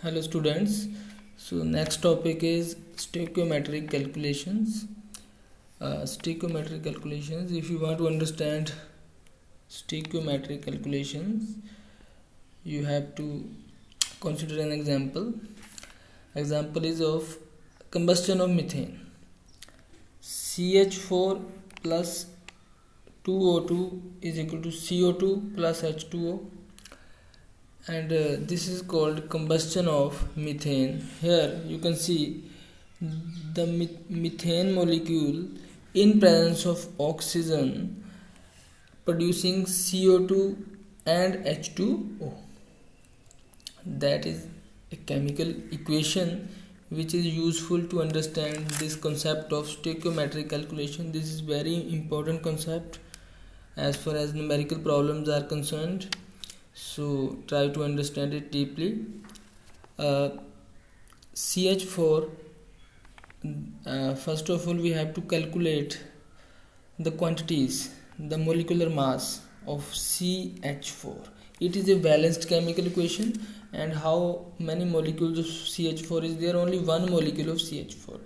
Hello students. So next topic is stoichiometric calculations. Stoichiometric calculations. If you want to understand stoichiometric calculations, you have to consider an example. Example is of combustion of methane. CH4 plus 2O2 is equal to CO2 plus H2O. And this is called combustion of methane. Here you can see the methane molecule in presence of oxygen producing CO2 and H2O. That is a chemical equation which is useful to understand this concept of stoichiometric calculation. This is very important concept as far as numerical problems are concerned. So try to understand it deeply. CH4, first of all we have to calculate the quantities, the molecular mass of CH4. It is a balanced chemical equation, and how many molecules of CH4 is there? Only one molecule of CH4.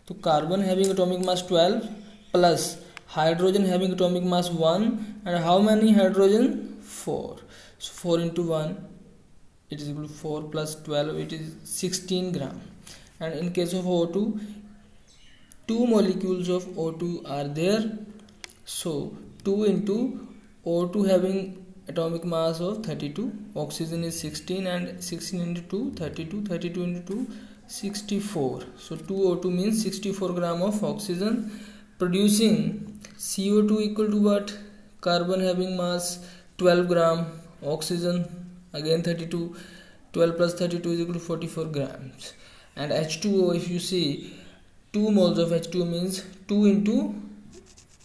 So carbon having atomic mass 12 plus hydrogen having atomic mass 1, and how many hydrogen? 4. So 4 into 1, it is equal to 4 plus 12, it is 16 gram. And in case of O2, 2 molecules of O2 are there. So 2 into O2 having atomic mass of 32, oxygen is 16, and 16 into 2, 32, 32 into 2, 64. So 2O2 means 64 gram of oxygen, producing CO2 equal to what? Carbon having mass 12 gram, oxygen again 32, 12 plus 32 is equal to 44 grams. And H2O, if you see, 2 moles of H2O means 2 into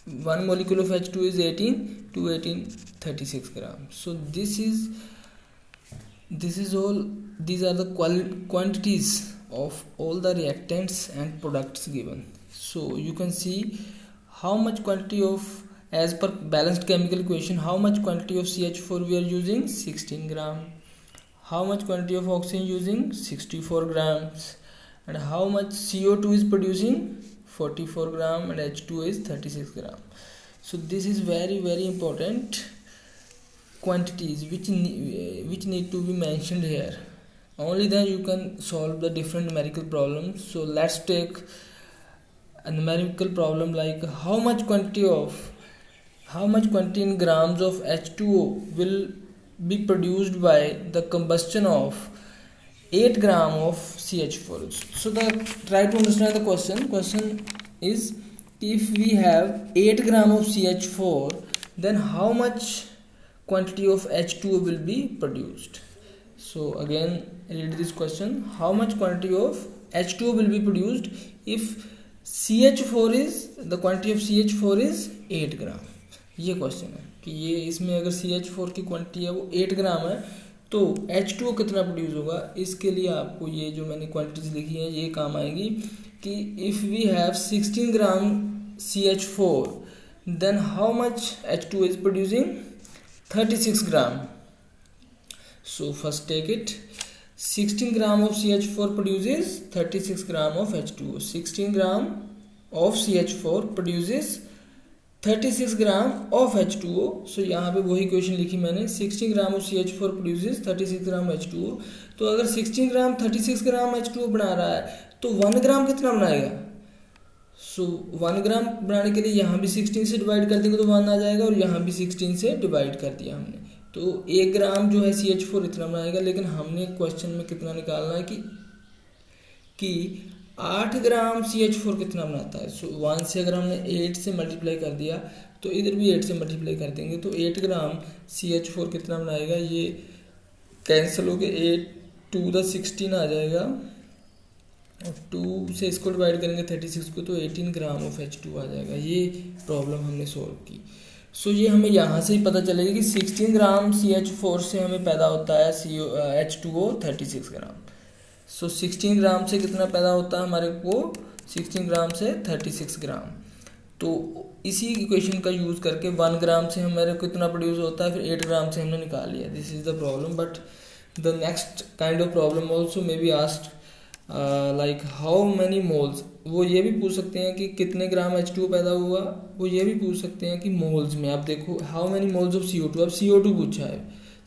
1 molecule of H2 is 18, 2 18, 36 grams. So this is all, these are the quantities of all the reactants and products given. So you can see how much quantity of, as per balanced chemical equation, how much quantity of CH4 we are using? 16 gram. How much quantity of oxygen using? 64 grams. And how much CO2 is producing? 44 gram, and H2 is 36 gram. So this is very important quantities which need to be mentioned here. Only then you can solve the different numerical problems. So let's take a numerical problem like how much quantity in grams of H2O will be produced by the combustion of 8 gram of CH4. So try to understand the question. Question is, if we have 8 gram of CH4, then how much quantity of H2O will be produced? So again read this question. How much quantity of H2O will be produced if CH4 is, the quantity of CH4 is 8 gram? ये question है कि ये इसमें अगर CH4 की quantity है वो 8 ग्राम है तो H2O कितना प्रोड्यूस होगा? इसके लिए आपको ये जो मैंने क्वांटिटीज लिखी हैं ये काम आएंगी कि if we have 16 gram CH4 then how much H2O is producing? 36 gram. So first take it. 16 gram of CH4 produces 36 gram of H2O. 16 gram of CH4 produces 36 gram of H2O. सो यहाँ पे वही question लिखी मैंने. 16 gram of CH4 produces 36 gram H2O. तो अगर 16 ग्राम 36 ग्राम H2O बना रहा है तो 1 ग्राम कितना बनाएगा? सो 1 ग्राम बनाने के लिए यहाँ भी 16 से डिवाइड कर देंगे तो 1 आ जाएगा, और यहाँ भी 16 से डिवाइड कर दिया हमने तो 1 ग्राम जो है CH4 इतना बनाएगा. लेकिन हमने क्वेश्चन में कितना निकालना है कि 8 ग्राम CH4 कितना बनाता है. सो 1 से अगर हमने 8 से मल्टीप्लाई कर दिया तो इधर भी 8 से मल्टीप्लाई कर देंगे तो 8 ग्राम CH4 कितना बनाएगा? ये कैंसिल हो के 8 टू द 16 आ जाएगा, और 2 से इसको डिवाइड करेंगे 36 को तो 18 ग्राम ऑफ H2 आ जाएगा. ये प्रॉब्लम हमने सॉल्व की. सो ये हमें यहाँ से ही पता चलेगा कि 16 ग्राम CH4 से हमें पैदा होता है H2O 36 ग्राम. सो 16 ग्राम से कितना पैदा होता है हमारे को? 16 ग्राम से 36 ग्राम. तो इसी इक्वेशन का यूज़ करके 1 ग्राम से हमारे को कितना प्रोड्यूस होता है, फिर 8 ग्राम से हमने निकाल लिया. This is the problem, but The next kind of problem also may be asked like how many moles. वो ये भी पूछ सकते हैं कि कितने ग्राम H2O पैदा हुआ. वो ये भी पूछ सकते हैं कि मोल्स में. आप देखो how many moles of CO2. अब CO2 पूछा है,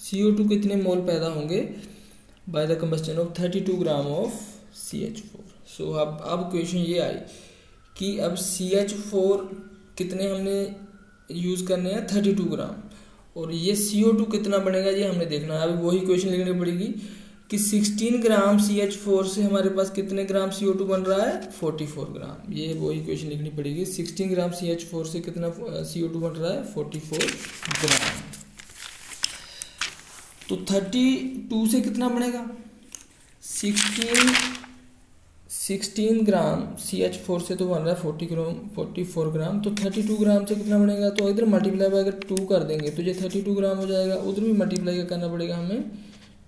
CO2 कितने मोल पैदा होंगे by the combustion of 32 gram of CH4. सो अब क्वेश्चन ये आई कि अब CH4 कितने हमने यूज़ करने हैं 32 ग्राम, और ये CO2 कितना बनेगा ये हमने देखना है. अभी वही क्वेश्चन लिखनी पड़ेगी कि 16 ग्राम CH4 से हमारे पास कितने ग्राम CO2 बन रहा है 44 ग्राम. ये वही क्वेश्चन लिखनी पड़ेगी. 16 ग्राम CH4 से कितना CO2 बन रहा है 44 ग्राम. तो 32 से कितना बनेगा 16 ग्राम CH4 से तो बन रहा है 44 ग्राम. तो 32 ग्राम से कितना बनेगा, तो इधर मल्टीप्लाई बाय अगर 2 कर देंगे तो ये 32 ग्राम हो जाएगा. उधर भी मल्टीप्लाई करना पड़ेगा, हमें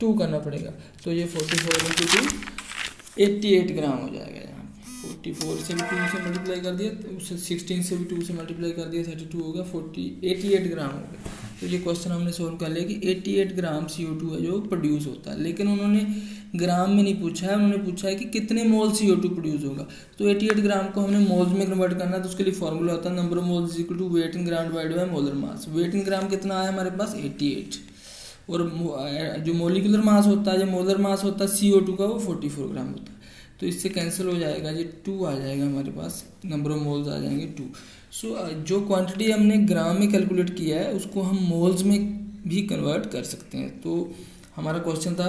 2 करना पड़ेगा. तो ये 44 इंटू 2 88 ग्राम हो जाएगा. यहाँ 44 से भी 2 से मल्टीप्लाई कर दिया, तो उससे 16 से भी 2 से मल्टीप्लाई कर दिया, 32 हो गया, 88 ग्राम हो गया. तो ये क्वेश्चन हमने सोल्व कर लिया कि 88 ग्राम CO2 है जो प्रोड्यूस होता है. लेकिन उन्होंने ग्राम में नहीं पूछा है, उन्होंने पूछा है कि कितने मोल CO2 प्रोड्यूस होगा. तो 88 ग्राम को हमने मोल्स में कन्वर्ट करना है. तो उसके लिए फॉर्मूला होता है number of moles equal to weight in gram divided by molar mass. Weight in gram कितना आया हमारे पास 88, और जो मोलिकुलर मास होता है, जो मोलर मास होता है CO2 का, वो 44 ग्राम होता है. तो इससे कैंसिल हो जाएगा, ये 2 आ जाएगा हमारे पास, नंबर ऑफ मोल्स आ जाएंगे 2. सो जो क्वांटिटी हमने ग्राम में कैलकुलेट किया है उसको हम मोल्स में भी कन्वर्ट कर सकते हैं. तो हमारा क्वेश्चन था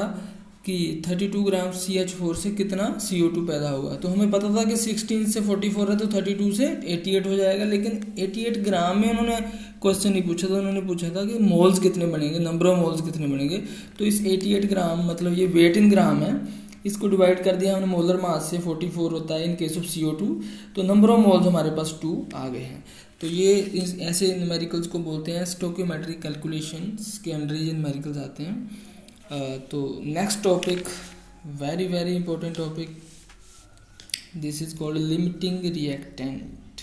कि 32 ग्राम CH4 से कितना CO2 पैदा होगा. तो हमें पता था कि 16 से 44 है तो 32 से 88 हो जाएगा. लेकिन 88 ग्राम में उन्होंने क्वेश्चन नहीं पूछा था, उन्होंने पूछा था कि मोल्स कितने बनेंगे, नंबर ऑफ मोल्स कितने बनेंगे. तो इस 88 ग्राम मतलब ये वेट इन ग्राम है, इसको डिवाइड कर दिया हमने मोलर मास से. 44 होता है इन केस ऑफ CO2. तो नंबर ऑफ मोल्स हमारे पास 2 आ गए हैं. तो ये ऐसे न्यूमेरिकल्स को बोलते हैं स्टोकियोमेट्रिक कैलकुलेशंस के अंडर ये न्यूमेरिकल्स आते हैं. तो next topic, very very important topic, this is called limiting reactant.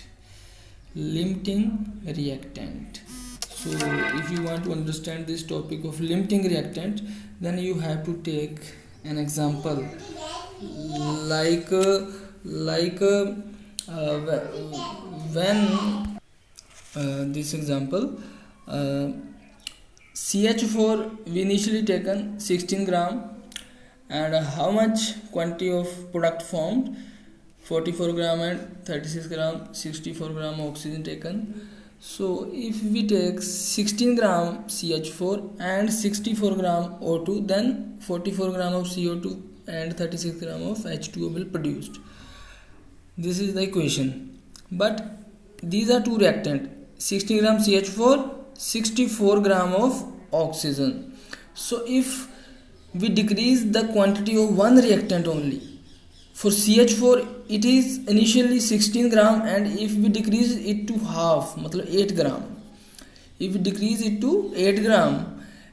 Limiting reactant. So if you want to understand this topic of limiting reactant, then you have to take an example like when this example CH4 we initially taken 16 gram, and how much quantity of product formed 44 gram and 36 gram 64 gram oxygen taken. So if we take 16 gram CH4 and 64 gram O2, then 44 gram of CO2 and 36 gram of H2O will produced. This is the equation. But these are two reactant, 16 gram CH4, 64 gram of oxygen. So if we decrease the quantity of one reactant only, for CH4 it is initially 16 gram, and if we decrease it to half, मतलब 8 gram, if we decrease it to 8 gram,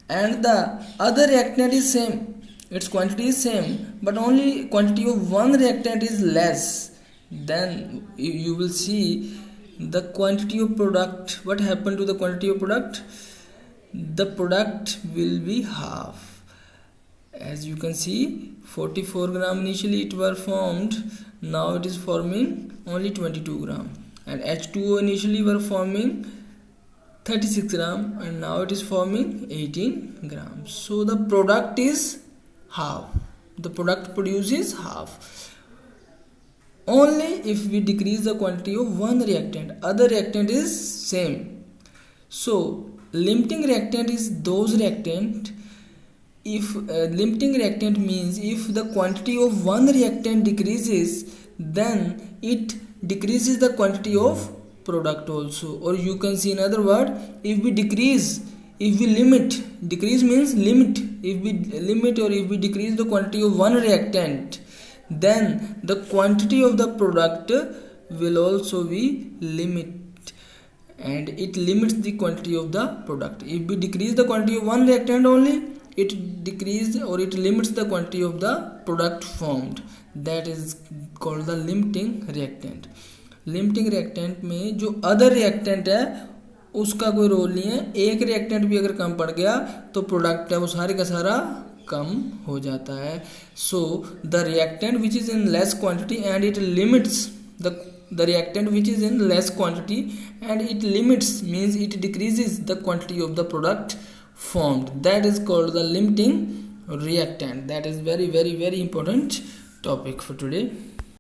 and the other reactant is same, its quantity is same, but only quantity of one reactant is less, then you will see the quantity of product. What happened to the quantity of product? The product will be half. As you can see, 44 gram initially it were formed, now it is forming only 22 gram, and H2O initially were forming 36 gram, and now it is forming 18 gram. So the product is half, the product produces half. Only if we decrease the quantity of one reactant, other reactant is same. So limiting reactant is those reactant, if limiting reactant means if the quantity of one reactant decreases, then it decreases the quantity of product also. Or you can see in other word, if we decrease, if we limit, decrease means limit, if we limit or if we decrease the quantity of one reactant, then the quantity of the product will also be limit, and it limits the quantity of the product. If we decrease the quantity of one reactant only, it decreases or it limits the quantity of the product formed. That is called the limiting reactant. Limiting reactant में जो other reactant है उसका कोई role नहीं है. एक reactant भी अगर कम पड़ गया तो प्रोडक्ट है वो सारे का सारा कम हो जाता है. So the reactant which is in less quantity and it limits the reactant which is in less quantity and it limits means it decreases the quantity of the product formed, that is called the limiting reactant. That is very important topic for today.